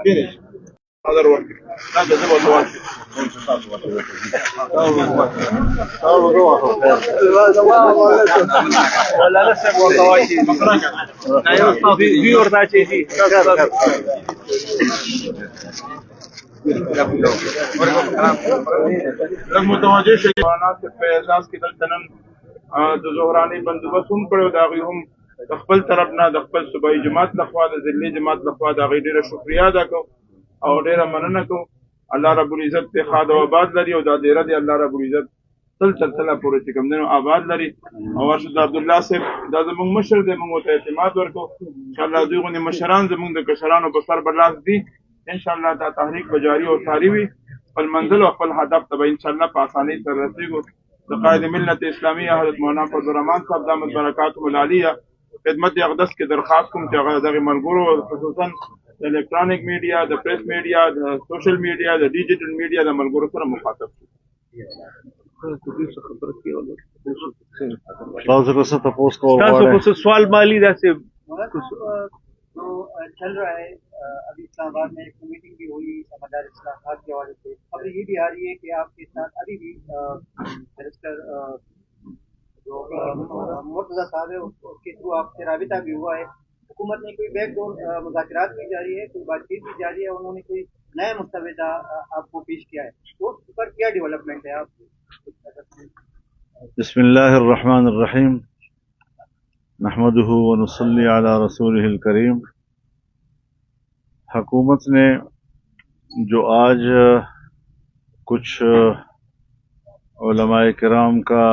Finish. Other one. That's the number one. ولا لسه متواجد لا يستطيع في ورثة شيء لږ متوجه شئ حیوانات په اعزاز کې دلته نن د ظهراني بندوبست هم کړی و، د هغوی هم د خپل طرف نه د خپل صوبایي جماعت لخوا د ضلعي جماعت لخوا د هغوی ډېره شکریا ادا کوو او ډېره مننه کوو. الله رب العزت دې ښاد او آباد لري او دا ډېره دی الله رب العزت تل پورې چې کوم دی نو آباد لري. او ارشد عبدالله صاحب دا زموږ مشر دی، موږ ورته اعتماد ورکوو انشاءالله. دوی غوندې مشران زموږ د کشرانو په سر برلاس دي، انشاءالله دا تحریک به جاري او ساري وي. خپل منزل او خپل هدف ته به انشاءالله په اسانۍ سره رسېږو. د قائد ملت اسلامیه حضرت مولانا فضل الرحمن صاحب دامت برکاتهم العالیه خدمت اقدس کې درخواست کوم چې هغه دغه ملګرو خصوصا د الکترونیک میډیا، د پریس میډیا، د سوشل میډیا، د ډیجیټل میډیا د ملګرو سره مخاطب شي. تاسو کو سوال مالی دا سے تو چل رہا ہے ابھی اسلام آباد میں ایک میٹنگ بھی ہوئی مدارس اصلاحات کے حوالے سے. اب یہ بھی آ رہی ہے کہ آپ کے ساتھ ابھی بھی منسٹر جو مرتضیٰ صاحب ہے اس کے تھرو آپ سے رابطہ بھی ہوا ہے. حکومت نے کوئی بیک ڈور مذاکرات بھی جاری ہے، کوئی بات چیت بھی جاری ہے، انہوں نے کوئی نیا مستویٰ آپ کو پیش کیا ہے، تو اس پر کیا ڈیولپمنٹ ہے؟ آپ بسم اللہ الرحمن الرحیم نحمدہ ونصلی علی رسولہ الکریم. حکومت نے جو آج کچھ علماء کرام کا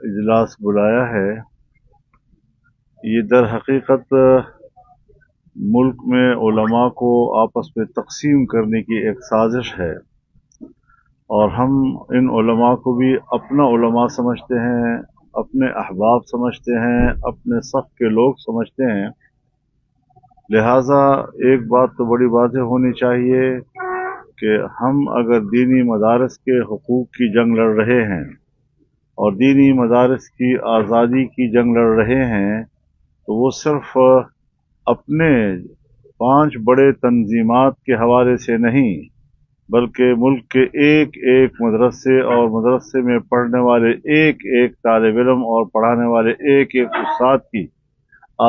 اجلاس بلایا ہے، یہ در حقیقت ملک میں علماء کو آپس میں تقسیم کرنے کی ایک سازش ہے، اور ہم ان علماء کو بھی اپنا علماء سمجھتے ہیں، اپنے احباب سمجھتے ہیں، اپنے صف کے لوگ سمجھتے ہیں. لہٰذا ایک بات تو بڑی واضح ہونی چاہیے کہ ہم اگر دینی مدارس کے حقوق کی جنگ لڑ رہے ہیں اور دینی مدارس کی آزادی کی جنگ لڑ رہے ہیں تو وہ صرف اپنے 5 بڑے تنظیمات کے حوالے سے نہیں، بلکہ ملک کے ایک ایک مدرسے اور مدرسے میں پڑھنے والے ایک ایک طالب علم اور پڑھانے والے ایک ایک استاد کی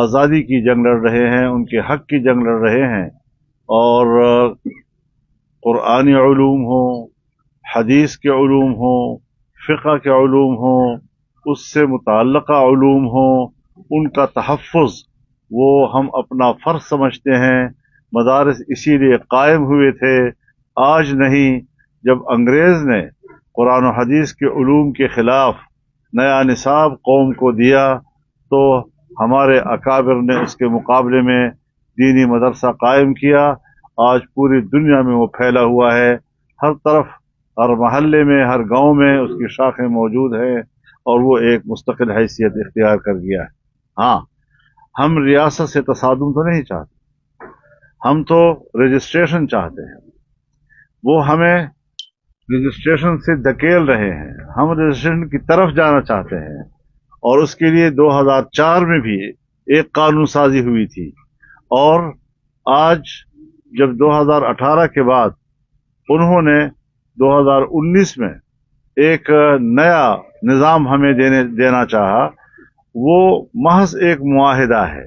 آزادی کی جنگ لڑ رہے ہیں، ان کے حق کی جنگ لڑ رہے ہیں. اور قرآنی علوم ہوں، حدیث کے علوم ہوں، فقہ کے علوم ہوں، اس سے متعلقہ علوم ہوں، ان کا تحفظ وہ ہم اپنا فرض سمجھتے ہیں. مدارس اسی لیے قائم ہوئے تھے، آج نہیں. جب انگریز نے قرآن و حدیث کے علوم کے خلاف نیا نصاب قوم کو دیا تو ہمارے اکابر نے اس کے مقابلے میں دینی مدرسہ قائم کیا. آج پوری دنیا میں وہ پھیلا ہوا ہے، ہر طرف، ہر محلے میں، ہر گاؤں میں اس کی شاخیں موجود ہیں اور وہ ایک مستقل حیثیت اختیار کر گیا ہے. ہاں، ہم ریاست سے تصادم تو نہیں چاہتے، ہم تو رجسٹریشن چاہتے ہیں. وہ ہمیں رجسٹریشن سے دھکیل رہے ہیں، ہم رجسٹریشن کی طرف جانا چاہتے ہیں. اور اس کے لیے 2004 میں بھی ایک قانون سازی ہوئی تھی، اور آج جب 2018 کے بعد انہوں نے 2019 میں ایک نیا نظام ہمیں دینا چاہا، وہ محض ایک معاہدہ ہے.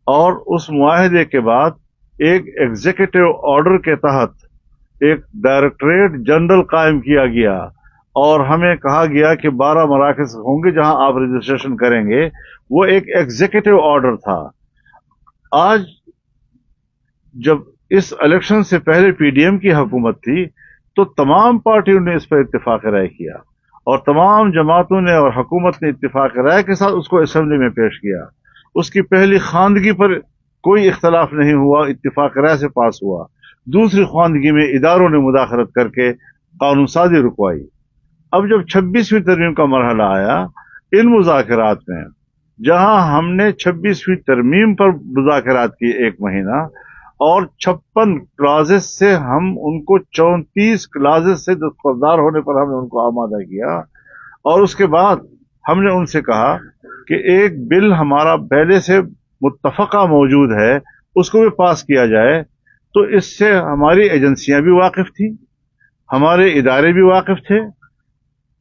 اور اس معاہدے کے بعد ایک ایگزیکٹو آرڈر کے تحت ایک ڈائریکٹریٹ جنرل قائم کیا گیا اور ہمیں کہا گیا کہ 12 مراکز ہوں گے جہاں آپ رجسٹریشن کریں گے. وہ ایک ایگزیکٹو آرڈر تھا. آج جب اس الیکشن سے پہلے پی ڈی ایم کی حکومت تھی تو تمام پارٹیوں نے اس پر اتفاق رائے کیا، اور تمام جماعتوں نے اور حکومت نے اتفاق رائے کے ساتھ اس کو اسمبلی میں پیش کیا. اس کی پہلی خواندگی پر کوئی اختلاف نہیں ہوا، اتفاق رائے سے پاس ہوا. دوسری خواندگی میں اداروں نے مداخلت کر کے قانون سازی رکوائی. اب جب 26ویں ترمیم کا مرحلہ آیا، ان مذاکرات میں جہاں ہم نے 26ویں ترمیم پر مذاکرات کی 1 مہینہ اور 56 کلازز سے ہم ان کو 34 کلازز سے دستبردار ہونے پر ہم نے ان کو آمادہ کیا. اور اس کے بعد ہم نے ان سے کہا کہ ایک بل ہمارا پہلے سے متفقہ موجود ہے، اس کو بھی پاس کیا جائے. تو اس سے ہماری ایجنسیاں بھی واقف تھیں، ہمارے ادارے بھی واقف تھے،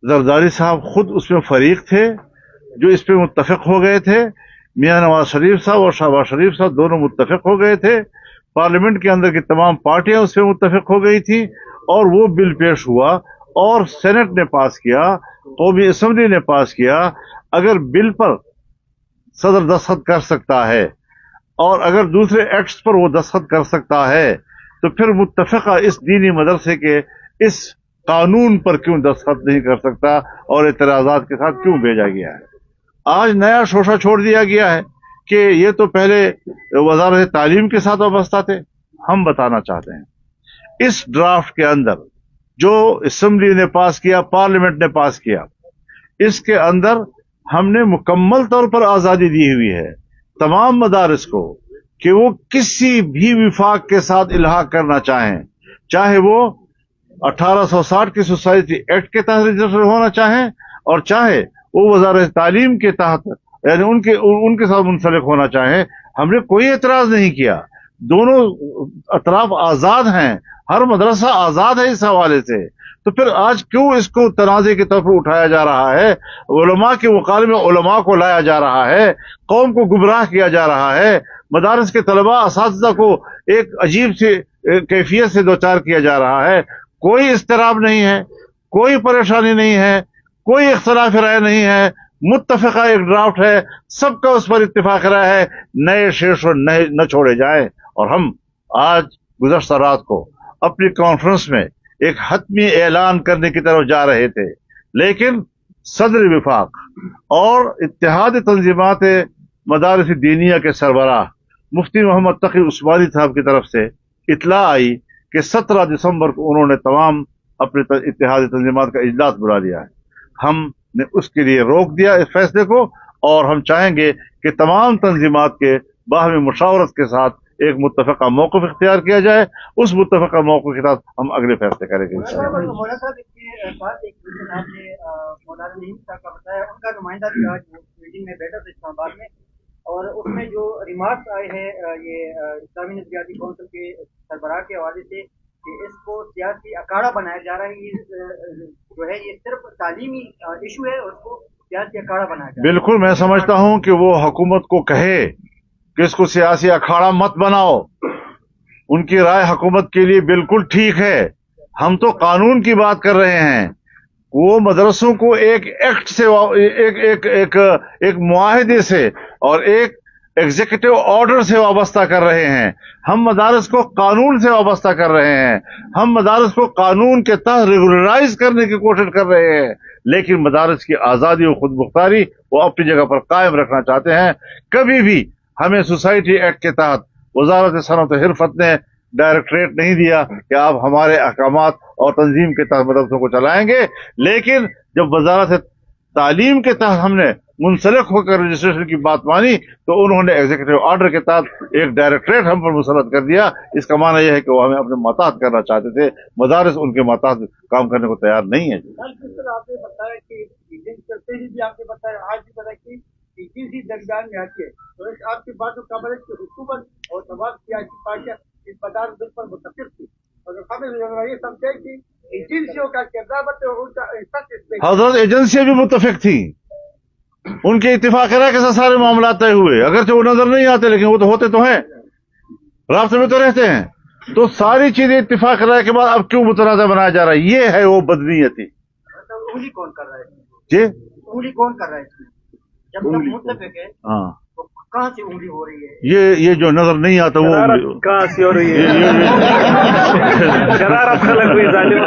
زرداری صاحب خود اس میں فریق تھے جو اس پہ متفق ہو گئے تھے، میاں نواز شریف صاحب اور شہباز شریف صاحب دونوں متفق ہو گئے تھے، پارلیمنٹ کے اندر کی تمام پارٹیاں اس پہ متفق ہو گئی تھی، اور وہ بل پیش ہوا اور سینٹ نے پاس کیا، قومی اسمبلی نے پاس کیا۔ اگر بل پر صدر دستخط کر سکتا ہے اور اگر دوسرے ایکٹس پر وہ دستخط کر سکتا ہے تو پھر متفقہ اس دینی مدرسے کے اس قانون پر کیوں دستخط نہیں کر سکتا اور اعتراضات کے ساتھ کیوں بھیجا گیا ہے؟ آج نیا شوشہ چھوڑ دیا گیا ہے کہ یہ تو پہلے وزارت تعلیم کے ساتھ وابستہ تھے۔ ہم بتانا چاہتے ہیں اس ڈرافٹ کے اندر جو اسمبلی نے پاس کیا، پارلیمنٹ نے پاس کیا، اس کے اندر ہم نے مکمل طور پر آزادی دی ہوئی ہے تمام مدارس کو کہ وہ کسی بھی وفاق کے ساتھ الحاق کرنا چاہیں، چاہے وہ 1860 کی سوسائٹی ایکٹ کے تحت رجسٹر ہونا چاہیں اور چاہے وہ وزارت تعلیم کے تحت یعنی ان کے ساتھ منسلک ہونا چاہیں۔ ہم نے کوئی اعتراض نہیں کیا، دونوں اطراف آزاد ہیں، ہر مدرسہ آزاد ہے اس حوالے سے۔ تو پھر آج کیوں اس کو تنازع کی طرف اٹھایا جا رہا ہے؟ علماء کے مقابلے میں علماء کو لایا جا رہا ہے، قوم کو گمراہ کیا جا رہا ہے، مدارس کے طلباء اساتذہ کو ایک عجیب سی کیفیت سے دوچار کیا جا رہا ہے۔ کوئی اضطراب نہیں ہے، کوئی پریشانی نہیں ہے، کوئی اختلاف رائے نہیں ہے، متفقہ ایک ڈرافٹ ہے، سب کا اس پر اتفاق رائے ہے، نئے شیش نہ چھوڑے جائیں۔ اور ہم آج گزشتہ رات کو اپنی کانفرنس میں ایک حتمی اعلان کرنے کی طرف جا رہے تھے، لیکن صدر وفاق اور اتحاد تنظیمات مدارس دینیہ کے سربراہ مفتی محمد تقی عثمانی صاحب کی طرف سے اطلاع آئی کہ 17 دسمبر کو انہوں نے تمام اپنے اتحاد تنظیمات کا اجلاس بلا لیا ہے۔ ہم نے اس کے لیے روک دیا اس فیصلے کو، اور ہم چاہیں گے کہ تمام تنظیمات کے باہمی مشاورت کے ساتھ ایک متفقہ موقف اختیار کیا جائے، اس متفقہ موقف کے ساتھ ہم اگلے فیصلے کریں گے۔ مولانا صاحب اس کے بعد ایک آپ نے مولانا نعیم صاحب کا بتایا، ان کا نمائندہ بھی آج میٹنگ میں بیٹھا تھا اسلام آباد میں، اور اس میں جو ریمارکس آئے ہیں یہ اسلامی نظریاتی کونسل کے سربراہ کے حوالے سے کہ اس کو سیاسی اکھاڑا بنایا جا رہا ہے، یہ جو ہے یہ صرف تعلیمی ایشو ہے اور اس کو سیاسی اکھاڑا بنایا جا رہا ہے۔ بالکل، میں سمجھتا ہوں کہ وہ حکومت کو کہے کہ اس کو سیاسی اکھاڑا مت بناؤ، ان کی رائے حکومت کے لیے بالکل ٹھیک ہے۔ ہم تو قانون کی بات کر رہے ہیں، وہ مدرسوں کو ایک ایکٹ سے ایک معاہدے سے اور ایک ایگزیکٹو آرڈر سے وابستہ کر رہے ہیں۔ ہم مدارس کو قانون سے وابستہ کر رہے ہیں، ہم مدارس کو قانون کے تحت ریگولرائز کرنے کی کوشش کر رہے ہیں، لیکن مدارس کی آزادی و خود مختاری وہ اپنی جگہ پر قائم رکھنا چاہتے ہیں۔ کبھی بھی ہمیں سوسائٹی ایکٹ کے تحت وزارت صنعت و حرفت نے ڈائریکٹریٹ نہیں دیا کہ آپ ہمارے احکامات اور تنظیم کے تحت مدرسوں کو چلائیں گے، لیکن جب وزارت تعلیم کے تحت ہم نے منسلک ہو کر رجسٹریشن کی بات مانی تو انہوں نے ایگزیکٹو آرڈر کے تحت ایک ڈائریکٹریٹ ہم پر مسلط کر دیا۔ اس کا معنی یہ ہے کہ وہ ہمیں اپنے ماتحت کرنا چاہتے تھے، مدارس ان کے ماتحت کام کرنے کو تیار نہیں ہے۔ آپ نے بتایا کہ چلتے ہی بھی آپ نے بتایا، آج بھی بتایا کہ اسی درمیان میں آتی ہے، تو آپ کی بات کو قبل کی حکومت اور تمام سیاسی پارٹیاں اس مدارس بل پر متفق تھی، اور ہمیں یہ سمجھے کہ ایجنسیوں کا کردار حضرت ایجنسیاں بھی متفق تھیں، ان کے اتفاق رائے کے ساتھ سارے معاملات طے ہوئے، اگرچہ وہ نظر نہیں آتے لیکن وہ تو ہوتے تو ہیں، رابطے میں تو رہتے ہیں۔ تو ساری چیزیں اتفاق رائے کے بعد اب کیوں متنازع بنایا جا رہا ہے؟ یہ ہے وہ بدنیتی۔ انگلی کون کر رہا ہے جی انگلی کون کر رہا ہے؟ جب تک متفق ہے ہاں، تو کہاں سے انگلی ہو رہی ہے؟ یہ جو نظر نہیں آتا وہ کہاں سے ہو رہی ہے؟ شرارت خلق ہوئی ظالم۔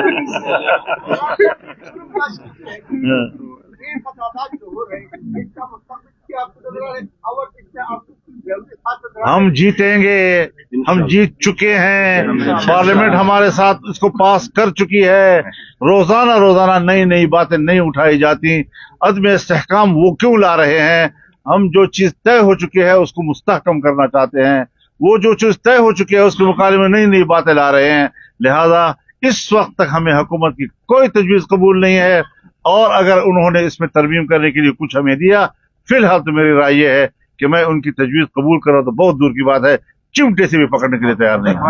ہم جیتیں گے، ہم جیت چکے ہیں، پارلیمنٹ ہمارے ساتھ اس کو پاس کر چکی ہے۔ روزانہ نئی نئی باتیں نہیں اٹھائی جاتی، عدم استحکام وہ کیوں لا رہے ہیں؟ ہم جو چیز طے ہو چکی ہے اس کو مستحکم کرنا چاہتے ہیں، وہ جو چیز طے ہو چکی ہے اس کے مقابلے میں نئی نئی باتیں لا رہے ہیں۔ لہذا اس وقت تک ہمیں حکومت کی کوئی تجویز قبول نہیں ہے، اور اگر انہوں نے اس میں ترمیم کرنے کے لیے کچھ ہمیں دیا، فی الحال تو میری رائے یہ ہے کہ میں ان کی تجویز قبول کروں تو بہت دور کی بات ہے، चिमटे से भी पकड़ने के लिए तैयार नहीं हैं।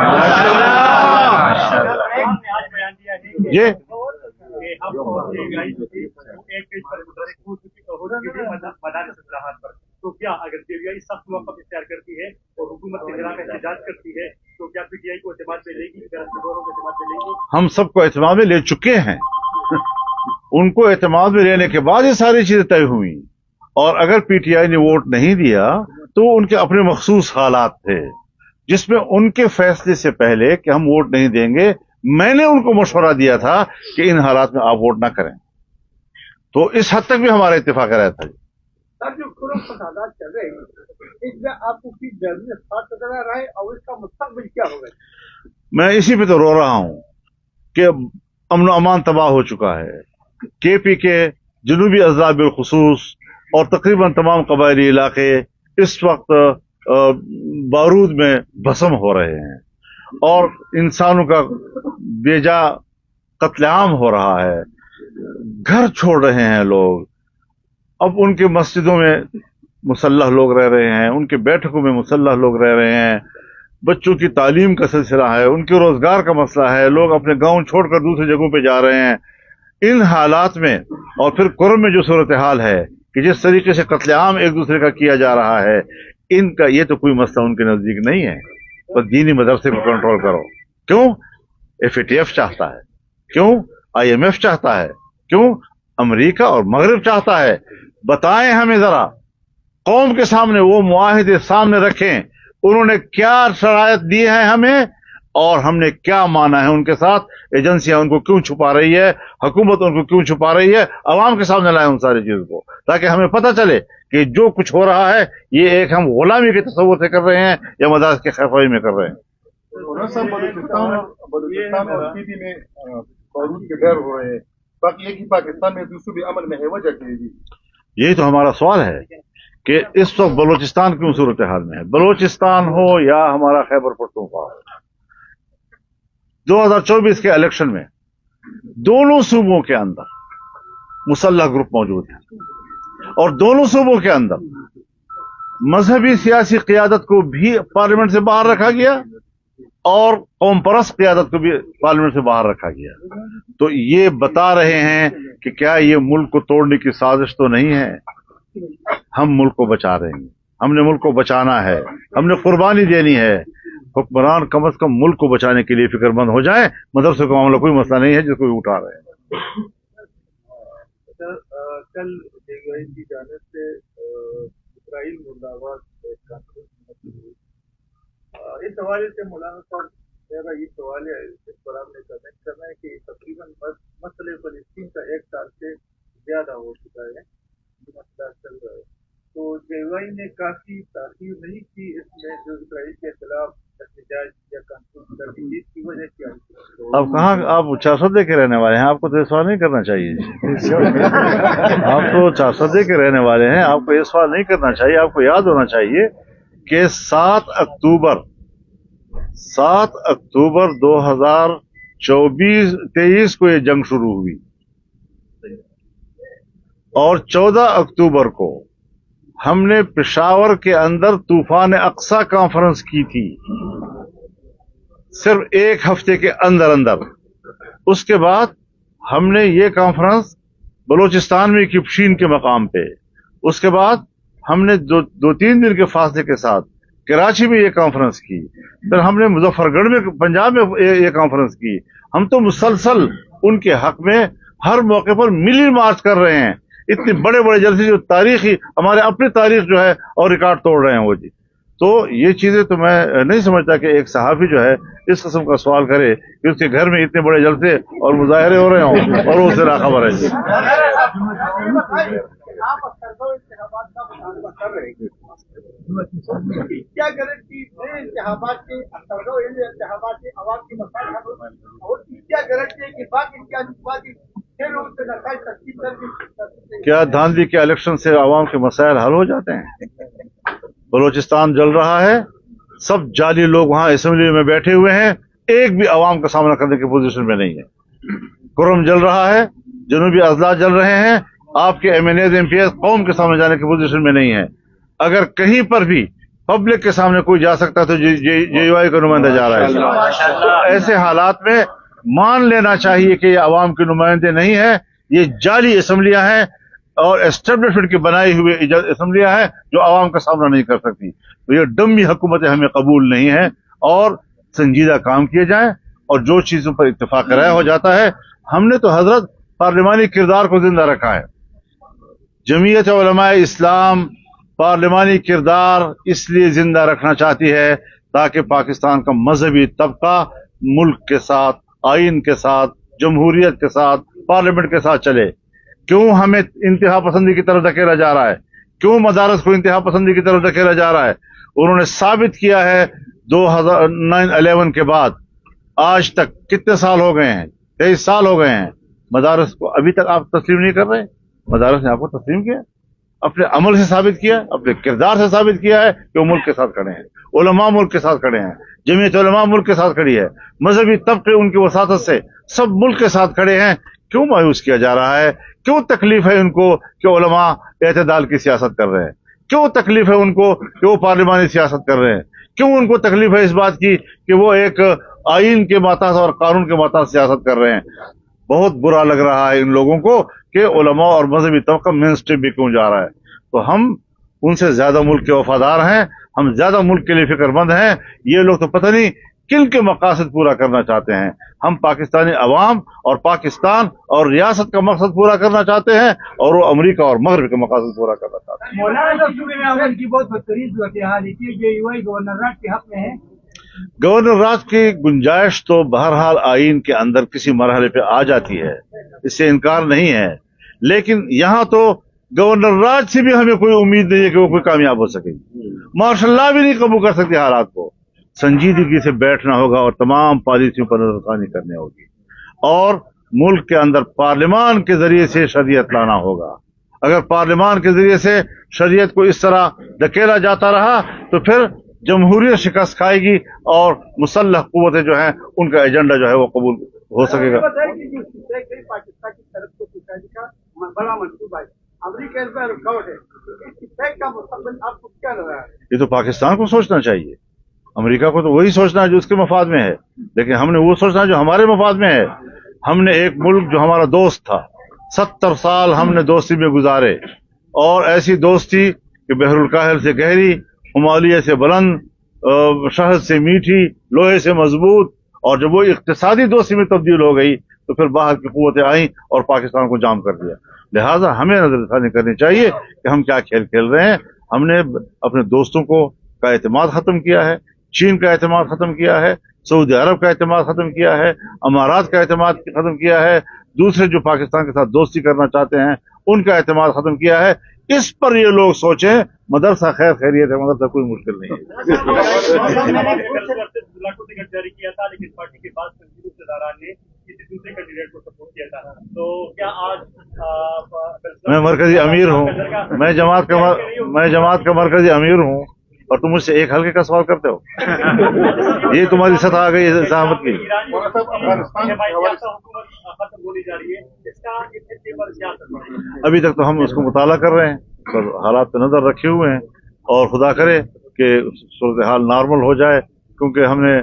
ये तो क्या अगर जेवीआई सख्त मौक़िफ़ इख्तियार करती है और हुकूमत के खिलाफ एहतजाज करती है तो क्या पीटीआई को एतमाद में लेगी, एतमाद में लेगी? हम सबको एतमाद में ले चुके हैं। उनको एतमाद में लेने के बाद ये सारी चीजें तय हुई, और अगर पीटीआई ने वोट नहीं दिया तो उनके अपने मखसूस हालात थे जिसमें उनके फैसले से पहले कि हम वोट नहीं देंगे, मैंने उनको मशवरा दिया था कि इन हालात में आप वोट ना करें। तो इस हद तक भी हमारा इत्तेफाक रहा था। सर, जो खुरम फसादात चल रहे हैं इसमें आपको की जल्दी खास नजर आ रहा है और इसका मुस्तकबिल क्या होगा? मैं इसी पे तो रो रहा हूं कि अमन अमान तबाह हो चुका है। केपी के जनूबी अजला बिलखुसूस और तकरीबन तमाम कबायली इलाके इस वक्त बारूद में भस्म हो रहे हैं और इंसानों का बेजा कत्लेआम हो रहा है। घर छोड़ रहे हैं लोग। अब उनके मस्जिदों में मुसल्लह लोग रह रहे हैं, उनके बैठकों में मुसल्लह लोग रह रहे हैं, बच्चों की तालीम का सिलसिला है, उनके रोजगार का मसला है, लोग अपने गांव छोड़कर दूसरी जगहों पे जा रहे हैं। इन हालात में और फिर कुर्म में जो सूरत हाल है कि जिस तरीके से कत्लेआम एक दूसरे का किया जा रहा है, इनका ये तो कोई मसला उनके नजदीक नहीं है। तो दीनी मदरसे को कंट्रोल करो। क्यों? एफएटीएफ चाहता है, क्यों आईएमएफ चाहता है, क्यों अमेरिका और मगरिब चाहता है। बताएं हमें जरा, कौम के सामने वो मुआहिदे सामने रखें, उन्होंने क्या शरायत दी है हमें और हमने क्या माना है उनके साथ। एजेंसियां उनको क्यों छुपा रही है, हुकूमत उनको क्यों छुपा रही है, अवाम के सामने लाए उन सारी चीजों को, ताकि हमें पता चले कि जो कुछ हो रहा है ये एक हम गुलामी के तस्वुर से कर रहे हैं या मदाद के खैफाई में कर रहे हैं। बलूचिस्तान और सीधी में बारूद के डर हो रहे हैं, बाकी एक ही पाकिस्तान में दूसरों भी अमल में है, वजह क्या है? यही तो हमारा सवाल है कि इस वक्त बलूचिस्तान क्यों सूरत हाल में है। बलूचिस्तान हो या हमारा खैबर पख्तूनख्वा हो, 2024 के इलेक्शन में दोनों सूबों के अंदर मुसल्लह ग्रुप मौजूद है और दोनों सूबों के अंदर मजहबी सियासी क़ियादत को भी पार्लियामेंट से बाहर रखा गया और कौम परस्त क़ियादत को भी पार्लियामेंट से बाहर रखा गया। तो ये बता रहे हैं कि क्या ये मुल्क को तोड़ने की साजिश तो नहीं है। हम मुल्क को बचा रहे हैं, हमने मुल्क को बचाना है, हमने कुर्बानी देनी है। हुक्मरान कम से कम मुल्क को बचाने के लिए फिक्रमंद हो जाए। मदरसे का मामला कोई मसला नहीं है जिसको उठा रहे हैं। कल जेवीआई की जानिब से इस्राईल मुर्दाबाद इस हवाले से मौलाना साहब मेरा ये सवाल है, इस पर आपने कमेंट करना है कि तकरीबन मसले फलस्तीन का 1 साल से ज्यादा हो चुका है, मसला चल रहा है, तो जेवीआई ने काफी ताखीर नहीं की इसमें जो इस्राईल के खिलाफ एहतजाज या कानून कर दी, इसकी वजह क्या है? अब कहाँ आप 400 दे के रहने वाले हैं, आपको तो ये सवाल नहीं करना चाहिए। आप तो 400 दे के रहने वाले हैं, आपको ये सवाल नहीं करना चाहिए। आपको याद होना चाहिए कि 7 अक्टूबर 2023 को ये जंग शुरू हुई और 14 अक्टूबर को हमने पेशावर के अंदर तूफान अक्सा कॉन्फ्रेंस की थी, सिर्फ 1 हफ्ते के अंदर अंदर। उसके बाद हमने ये कॉन्फ्रेंस बलूचिस्तान में किपशीन के मकाम पे, उसके बाद हमने 2-3 दिन के फासले के साथ कराची में ये कॉन्फ्रेंस की, फिर हमने मुजफ्फरगढ़ में पंजाब में ये कॉन्फ्रेंस की। हम तो मुसलसल उनके हक में हर मौके पर मिली मार्च कर रहे हैं। इतने बड़े बड़े जलसे जो तारीखी हमारे अपनी तारीख जो है और रिकॉर्ड तोड़ रहे हैं वो जी। तो ये चीजें तो मैं नहीं समझता कि एक सहाफी जो है इस किस्म का सवाल करे कि उसके घर में इतने बड़े जलसे और मुजाहरे हो रहे हों और वो उससे नाखबर है जी। क्या गारंटी है इंतखाबात के इंतखाबात के आवाम की मसाइल हल होगी और क्या गारंटी है कि बाकी इंतखाबात क्या धांधली के इलेक्शन से आवाम के मसाइल हल हो जाते हैं? बलूचिस्तान जल रहा है, सब जाली लोग वहां असेंबली में बैठे हुए हैं, एक भी आवाम का सामना करने की पोजीशन में नहीं है। कुर्म जल रहा है, जनूबी अजला जल रहे हैं, आपके MNAs MPs कौम के सामने जाने की पोजीशन में नहीं है। अगर कहीं पर भी पब्लिक के सामने कोई जा सकता है तो JUI का नुमाइंदा जा रहा है। तो ऐसे हालात में मान लेना चाहिए कि ये अवाम के नुमाइंदे नहीं है, ये जाली असम्बलियां हैं और एस्टेब्लिशमेंट की बनाई हुई असम्बलियां हैं जो आवाम का सामना नहीं कर सकती। तो ये डमी हुकूमतें हमें कबूल नहीं है और संजीदा काम किए जाएं और जो चीजों पर इत्तेफाक राय हो जाता है। हमने तो हजरत पार्लिमानी किरदार को जिंदा रखा है। जमीयत उलमा इस्लाम पार्लिमानी किरदार इसलिए जिंदा रखना चाहती है ताकि पाकिस्तान का मजहबी तबका मुल्क के साथ, आइन के साथ, जमहूरियत के साथ, पार्लियामेंट के साथ चले। क्यों हमें इंतहा पसंदी की तरफ धकेला जा रहा है? क्यों मदारस को इंतहा पसंदी की तरफ धकेला जा रहा है? उन्होंने साबित किया है 2009-11 के बाद आज तक कितने साल हो गए हैं, 23 साल हो गए हैं, मदारस को अभी तक आप तस्लीम नहीं कर रहे। मदारस ने आपको तस्लीम किया, अपने अमल से साबित किया, अपने किरदार से साबित किया है कि वो मुल्क के साथ खड़े हैं, उलमा मुल्क के साथ खड़े हैं, जमीयत उलमा मुल्क के साथ खड़ी है, मजहबी तबके उनकी वसातत से सब मुल्क के साथ खड़े हैं। क्यों मायूस किया जा रहा है? क्यों तकलीफ है उनको कि उलमा एतदाल की सियासत कर रहे हैं? क्यों तकलीफ है उनको कि वो पार्लिमानी सियासत कर रहे हैं? क्यों उनको तकलीफ है इस बात की कि वो एक आइन के माताज और कानून के माताज सियासत कर रहे हैं? बहुत बुरा लग रहा है इन लोगों को कि उलमा और मजहबी तबका मेन स्ट्रीम भी क्यों जा रहा है। तो हम उनसे ज्यादा मुल्क के वफादार हैं, हम ज्यादा मुल्क के लिए फिक्रमंद हैं। ये लोग तो पता नहीं किन के मकासद पूरा करना चाहते हैं। हम पाकिस्तानी अवाम और पाकिस्तान और रियासत का मकसद पूरा करना चाहते हैं और वो अमेरिका और मगरब का मकासद पूरा करना चाहते हैं। मौलाना सूबे में अमन की बहुत बदतरीन सूरत हाल है, JUI गवर्नर राज के हक में है। गवर्नर राज की गुंजाइश तो बहरहाल आइन के अंदर किसी मरहले पे आ जाती है, इससे इनकार नहीं है, लेकिन यहाँ तो गवर्नर राज से भी हमें कोई उम्मीद नहीं है कि वो कोई कामयाब हो सकेगी। मार्शल लॉ भी नहीं काबू कर सकती हालात को। संजीदगी से बैठना होगा और तमाम पॉलिसियों पर नजरसानी करनी होगी और मुल्क के अंदर पार्लियामान के जरिए से शरीयत लाना होगा। अगर पार्लियामान के जरिए से शरीयत को इस तरह धकेला जाता रहा तो फिर जमहूरियत शिकस्त खाएगी और मुसल्लह कुव्वतें जो हैं उनका एजेंडा जो है वो कबूल हो सकेगा। पाकिस्तान की तरफ से कुशादी का बड़ा मंसूबा है, अमेरिका इसमें रुकावट है, इस का मुस्तकबिल आपको क्या लग रहा है? ये तो पाकिस्तान को सोचना चाहिए, अमेरिका को तो वही सोचना है जो उसके मफाद में है, लेकिन हमने वो सोचना है जो हमारे मफाद में है। हमने एक मुल्क जो हमारा दोस्त था, 70 साल हमने दोस्ती में गुजारे और ऐसी दोस्ती कि बहरुल काहिल से गहरी, हिमालय से बुलंद, शहद से मीठी, लोहे से मजबूत, और जब वो इक्तिसादी दोस्ती में तब्दील हो गई तो फिर बाहर की कुव्वतें आई और पाकिस्तान को जाम कर दिया। लिहाजा हमें नजरसानी करनी चाहिए कि हम क्या खेल खेल रहे हैं। हमने अपने दोस्तों का एतमाद खत्म किया है, चीन का एतमाद खत्म किया है, सऊदी अरब का एतमाद खत्म किया है, अमारात का एतमाद खत्म किया है, दूसरे जो पाकिस्तान के साथ दोस्ती करना चाहते हैं उनका एतमाद खत्म किया है। इस पर ये लोग सोचें, मदरसा खैर खैरियत है, मदरसा कोई मुश्किल नहीं है। जारी किया था लेकिन पार्टी के बाद ने किसी दूसरे कैंडिडेट को सपोर्ट किया था, तो क्या आज मैं मरकजी अमीर हूँ, मैं जमात का मरकजी अमीर हूँ और तुम मुझसे एक हल्के का सवाल करते हो। ये तुम्हारी सतह आ गई जहामत की। अभी तक तो हम उसको मुताला कर रहे हैं, पर हालात पे नजर रखे हुए हैं और खुदा करे कि सूरत हाल नॉर्मल हो जाए, क्योंकि हमने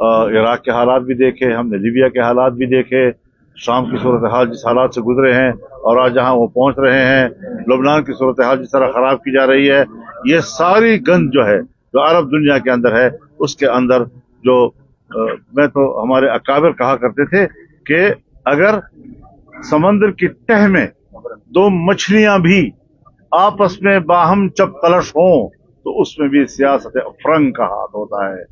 इराक के हालात भी देखे, हमने लीबिया के हालात भी देखे, शाम की सूरत हाल जिस हालात से गुजरे हैं और आज जहां वो पहुंच रहे हैं, लबनान की सूरत हाल जिस तरह खराब की जा रही है, ये सारी गंद जो है जो अरब दुनिया के अंदर है, उसके अंदर जो मैं तो हमारे अकाबिर कहा करते थे कि अगर समंदर की तह में दो मछलियां भी आपस में बाहम चप तलश हों तो उसमें भी सियासत अफरंग का हाथ होता है,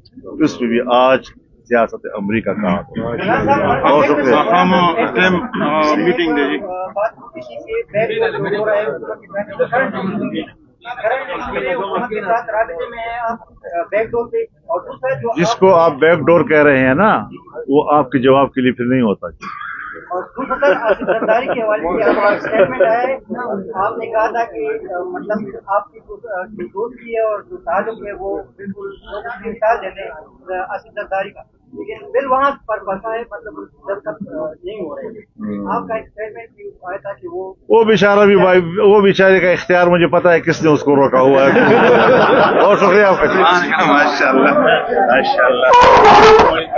उसमें भी आज सियासत अमरीका का हाथ होता है। बहुत शुक्रिया। मीटिंग दे जी। जिसको आप बैकडोर कह रहे हैं ना, वो आपके जवाब के लिए फिर नहीं होता। और दूसरा आसिफ जरदारी के हवाले से आपका स्टेटमेंट है, आपने कहा था कि मतलब आपकी जो दोस्ती है और जो ताल्लुक है वो बिल्कुल मिसाल देते आसिफ जरदारी का, लेकिन बिल वहाँ पर फंसा है, मतलब जब तक नहीं हो रहे हैं। आपका एक स्टेटमेंट भी आया था कि वो बेचारा भी भाई, वो बेचारे का इख्तियार मुझे पता है किसने उसको रोका हुआ है। बहुत शुक्रिया आपका। माशाअल्लाह माशाअल्लाह।